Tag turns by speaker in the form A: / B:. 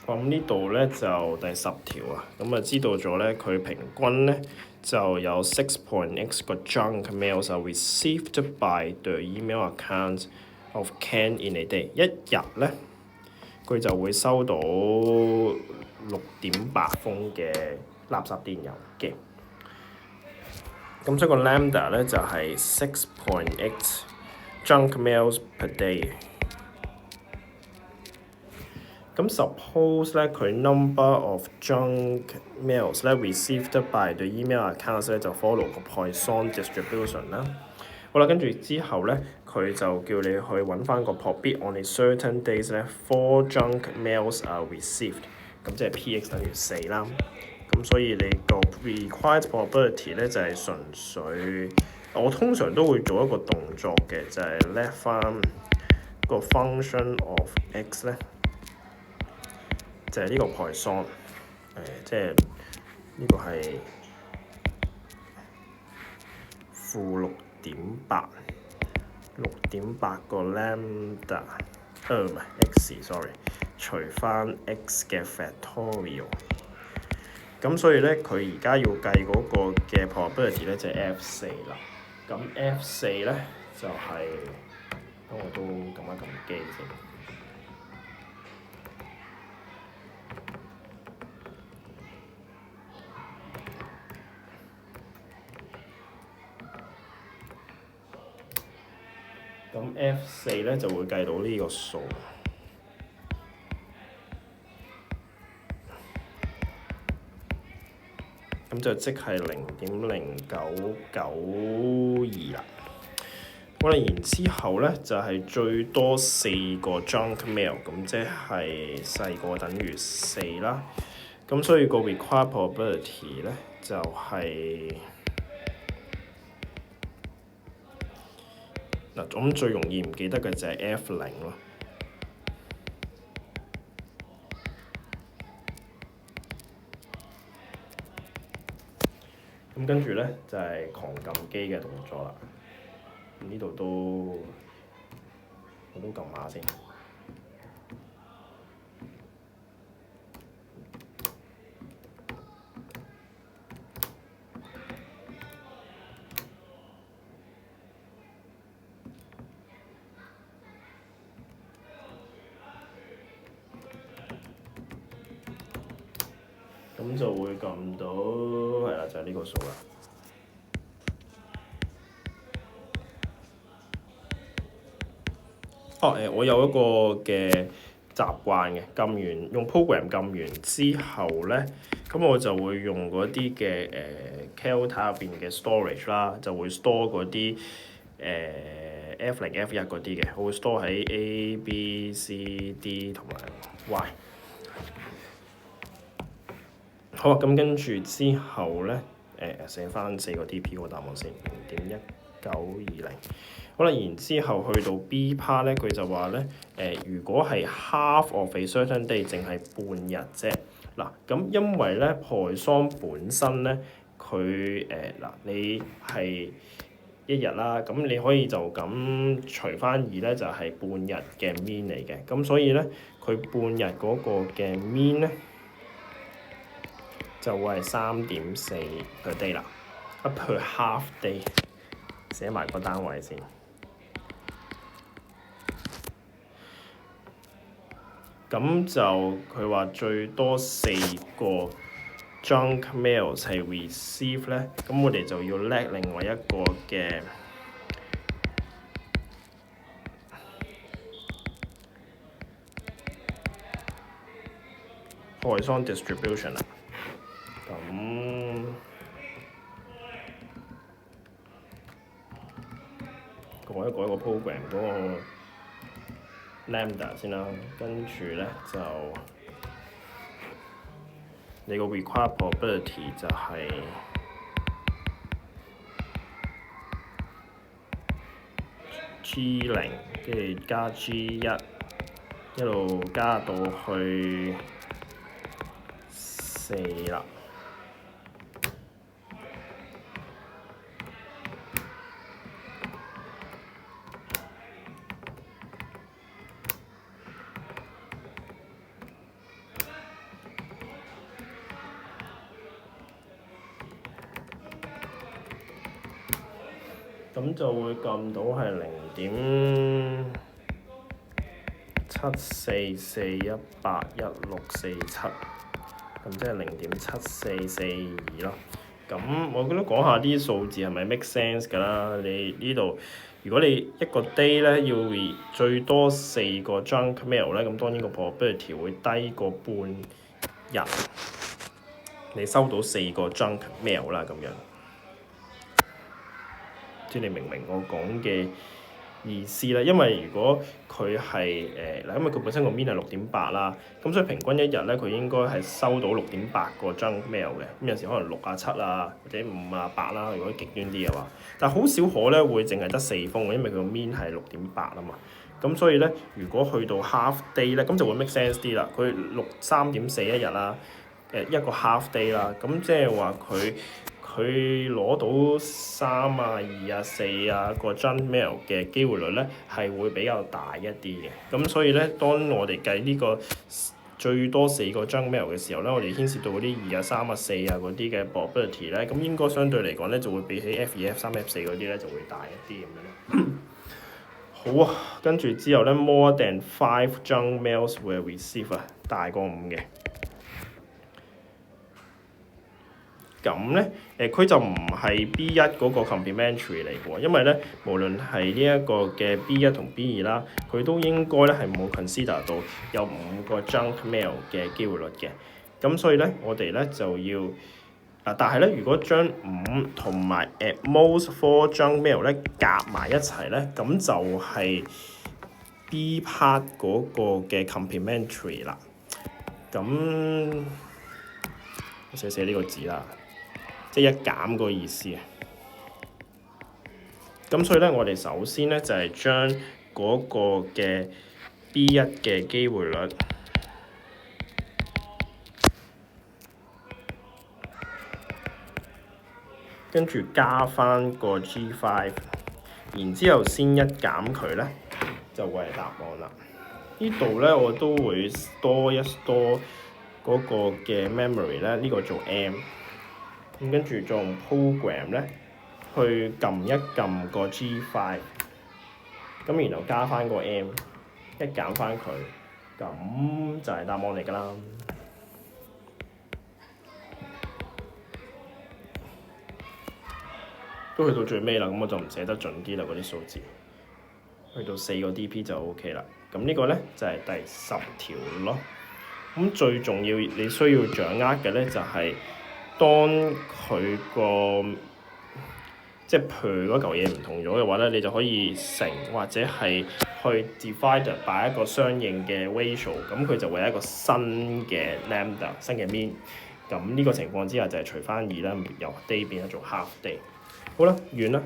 A: 咁呢度咧就第10條啊，咁啊知道咗咧佢平均咧就有6.x 個 junk mails are received by the email account of Ken in a day。一日咧佢就會收到6.8封嘅垃圾電郵嘅。咁所以個 lambda 咧就係6.8 junk mails per day。咁 suppose 咧佢 number of junk mails 咧 received by the email accounts 咧就 follow 個 Poisson distribution 啦。好啦，跟住之後咧，佢就叫你去揾翻個 probit on a certain days 咧 4 junk mails are received。咁即係 px 等於4啦。咁所以你個 required probability 咧就係純粹，我通常都會做一個動作嘅，就係 let 翻個 function of x 咧。就係呢個 Poisson，即係呢個係-6.8個 lambda，唔係 x，sorry， 除翻 x 嘅 factorial。咁所以咧，佢而家要計嗰個嘅 probability 咧就係 F4啦。咁 F4咧就係、等我都撳一撳機先。咁 F4咧就會計到呢個數，咁就即係0.0992啦。好啦，然之後咧就係最多4個 junk mail，咁即係細個等於4啦。咁所以個 required probability 咧就係、嗱，咁最容易唔記得嘅就係 F0咯。咁跟住咧就係、狂撳機嘅動作啦。呢度我都撳下先。咁就會撳到係啦，就係、呢個數啦。我有一個嘅習慣嘅，用 program 撳完之後咧，咁我就會用嗰啲嘅Calta 入邊嘅 storage 啦，就會 store 嗰啲F0、F1嗰啲嘅，我會 store 喺 A、B、C、D 同埋 Y。好啊，咁跟住之後咧，寫翻4個 TP 個答案先，0.1920。好啦，然之後去到 B part 咧，佢就話咧，如果係 half of a certain day，淨係半日啫。嗱，咁因為咧Poisson本身咧，佢你係1日啦，咁你可以就咁除翻2咧，就係半日嘅 mean 嚟嘅。咁所以咧，佢半日嗰個嘅 mean 咧，就會係3.4 per day 啦，per half day， 寫埋個單位先。咁就佢話最多4個 junk mails 係 receive 咧，咁我哋就要叻另外一個嘅Poisson distribution 啦。咁改一改個 program 嗰個 lambda 先啦，跟住咧就你個 required probability 就係、G0，跟住加 G1，一路加到去4啦。咁就會撳到係0.74418167，咁即係0.7442咯。咁我覺得講下啲數字係咪 make sense 㗎啦？你呢度如果你一個 day 咧要最多4個 junk mail 咧，咁當然個 probability 會低過半日你收到4個 junk mail 啦，咁樣。知你明唔明我講嘅意思咧？因為如果佢係因為佢本身個 mean 係6.8啦，咁所以平均一日咧佢應該係收到6.8個 junk mail 嘅。咁有時可能6啊7啊，或者5啊8啦，如果極端啲嘅話，但係好少可咧會淨係得4封嘅，因為佢個 mean 係6.8啊嘛。咁所以咧，如果去到 half day 咧，咁就會 make sense 啲啦。佢3.4一日啦，一個 half day 啦，咁即係話佢攞到3啊、2啊、4啊個 junk mail 嘅機會率咧係會比較大一啲嘅。咁所以咧，當我哋計呢個最多4個 junk mail 嘅時候咧，我哋牽涉到嗰啲2啊、3啊、4啊嗰啲嘅 probability 咧，咁應該相對嚟講咧就會比起 F2、F3、F4 嗰啲咧就會大一啲咁樣咯。好啊，跟住之後咧 ，more than 5 junk mails were received 啊，大過5嘅。咁咧，佢就唔係 B1 嗰個 complementary 嚟嘅喎，因為咧，無論係呢一個嘅 B1 同 B2 啦，佢都應該咧係冇 consider 到有5個 junk mail 嘅機會率嘅。咁所以咧，我哋咧就要但係咧，如果將5同埋 at most 4 junk mail 咧夾埋一齊咧，咁就係 B part 嗰個嘅 complementary 啦。咁我寫呢個字啦。即係一減個意思啊！咁所以咧，我哋首先咧就係將嗰個嘅 B1 嘅機會率，跟住加翻個 G5，然之後先一減佢咧，就會係答案啦。呢度咧我都會多一多嗰個嘅 memory 咧，呢個做 M。咁跟住再用 program 咧去撳一撳個 G5，咁然後加翻個 M， 一減翻佢，咁就係答案嚟㗎啦。都去到最尾啦，咁我就唔寫得準啲啦，嗰啲數字。去到4個 DP 就 OK 啦。咁呢個咧就係第10條咯。咁最重要你需要掌握嘅咧就係、當佢個即係 per 嗰嚿嘢唔同咗嘅話咧，你就可以乘或者係去 divider by 一個相應嘅 ratio， 咁佢就會有一個新嘅 lambda 新嘅 mean。咁呢個情況之下就係除翻2啦，由 day 變咗做 half day。好啦，完啦。